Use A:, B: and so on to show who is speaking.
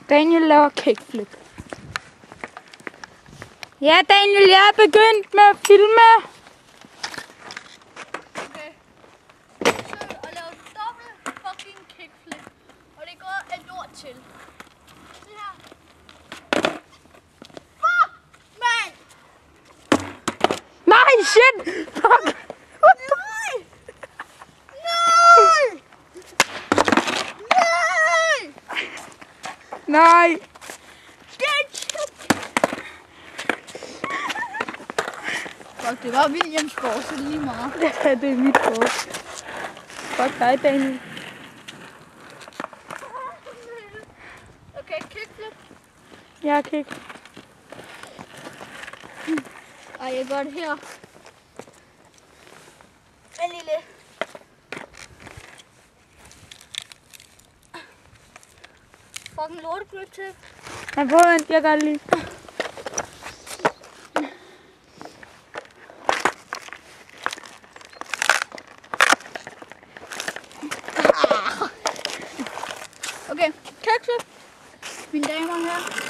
A: Daniel laver kickflip. Ja, Daniel, jeg er begyndt med at filme.
B: Okay. Så at lave dobbelt fucking kickflip. Og det går et lort til. Se her. Fuck, man!
A: Nej, shit! Fuck!
B: Nej! Nej! Nej!
A: Nej!
B: Fuck, det var Williams gård, så det er lige meget.
A: Ja, det er mit kort. Fuck dig, Daniel.
B: Okay, kickflip.
A: Jeg er kick.
B: Ej, jeg gør det her. En lille. Fucking lortegrip til.
A: Men prøv at vente, jeg gør det lige.
B: Okay, kickflip. Mine damer her.